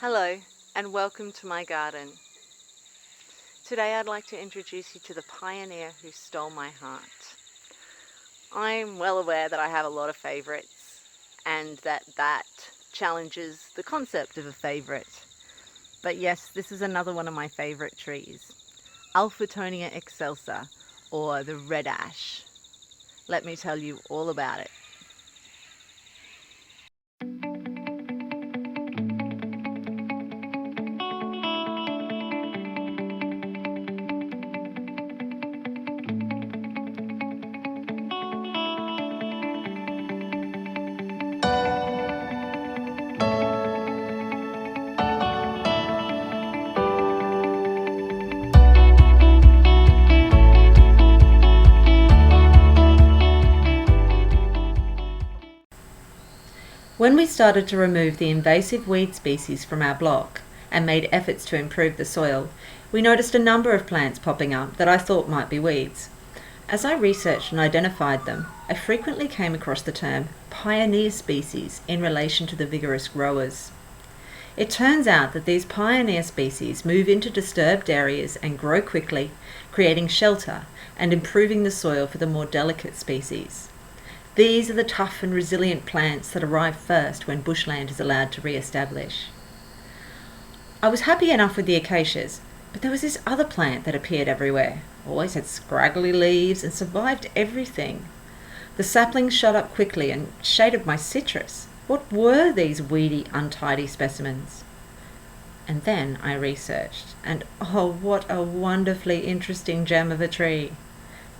Hello and welcome to my garden. Today I'd like to introduce you to the pioneer who stole my heart. I'm well aware that I have a lot of favourites and that challenges the concept of a favourite. But yes, this is another one of my favourite trees. Alphitonia excelsa, or the red ash. Let me tell you all about it. When we started to remove the invasive weed species from our block and made efforts to improve the soil, we noticed a number of plants popping up that I thought might be weeds. As I researched and identified them, I frequently came across the term pioneer species in relation to the vigorous growers. It turns out that these pioneer species move into disturbed areas and grow quickly, creating shelter and improving the soil for the more delicate species. These are the tough and resilient plants that arrive first when bushland is allowed to re-establish. I was happy enough with the acacias, but there was this other plant that appeared everywhere, always had scraggly leaves and survived everything. The saplings shot up quickly and shaded my citrus. What were these weedy, untidy specimens? And then I researched, and oh, what a wonderfully interesting gem of a tree.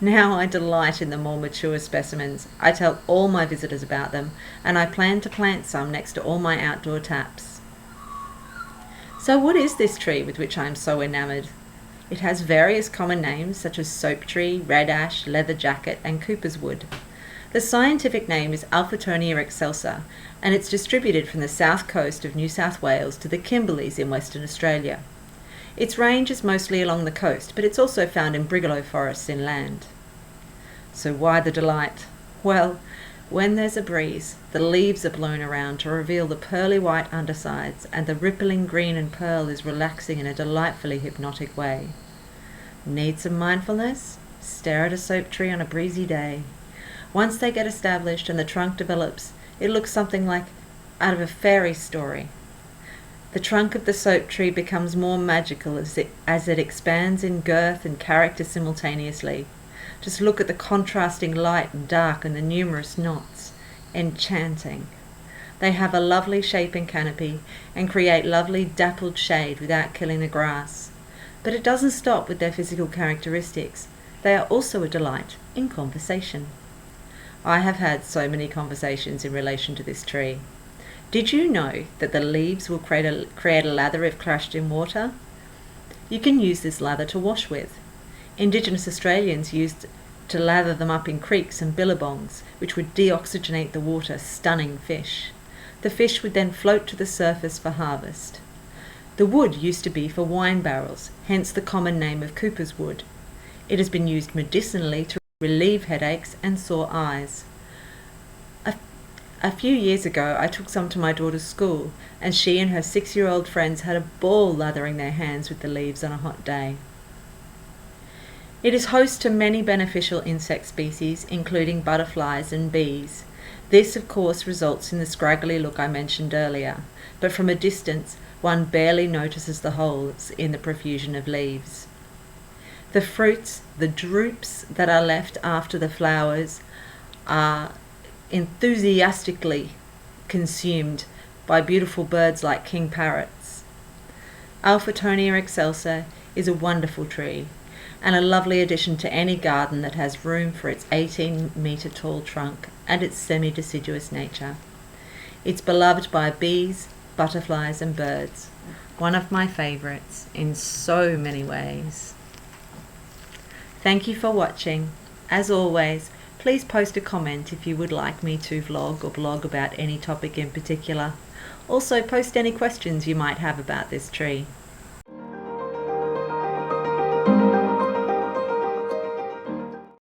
Now I delight in the more mature specimens. I tell all my visitors about them, and I plan to plant some next to all my outdoor taps. So what is this tree with which I am so enamoured? It has various common names such as soap tree, red ash, leather jacket, and Cooper's wood. The scientific name is Alphitonia excelsa, and it's distributed from the south coast of New South Wales to the Kimberleys in Western Australia. Its range is mostly along the coast, but it's also found in brigalow forests inland. So why the delight? Well, when there's a breeze, the leaves are blown around to reveal the pearly white undersides, and the rippling green and pearl is relaxing in a delightfully hypnotic way. Need some mindfulness? Stare at a soap tree on a breezy day. Once they get established and the trunk develops, it looks something like out of a fairy story. The trunk of the soap tree becomes more magical as it expands in girth and character simultaneously. Just look at the contrasting light and dark and the numerous knots. Enchanting. They have a lovely shape and canopy and create lovely dappled shade without killing the grass. But it doesn't stop with their physical characteristics. They are also a delight in conversation. I have had so many conversations in relation to this tree. Did you know that the leaves will create a lather if crushed in water? You can use this lather to wash with. Indigenous Australians used to lather them up in creeks and billabongs, which would deoxygenate the water, stunning fish. The fish would then float to the surface for harvest. The wood used to be for wine barrels, hence the common name of Cooper's wood. It has been used medicinally to relieve headaches and sore eyes. A few years ago, I took some to my daughter's school, and she and her 6-year-old friends had a ball lathering their hands with the leaves on a hot day. It is host to many beneficial insect species, including butterflies and bees. This, of course, results in the scraggly look I mentioned earlier, but from a distance, one barely notices the holes in the profusion of leaves. The fruits, the drupes that are left after the flowers, are enthusiastically consumed by beautiful birds like king parrots. Alphitonia excelsa is a wonderful tree and a lovely addition to any garden that has room for its 18-metre tall trunk and its semi-deciduous nature. It's beloved by bees, butterflies and birds. One of my favourites in so many ways. Thank you for watching. As always, please post a comment if you would like me to vlog or blog about any topic in particular. Also, post any questions you might have about this tree.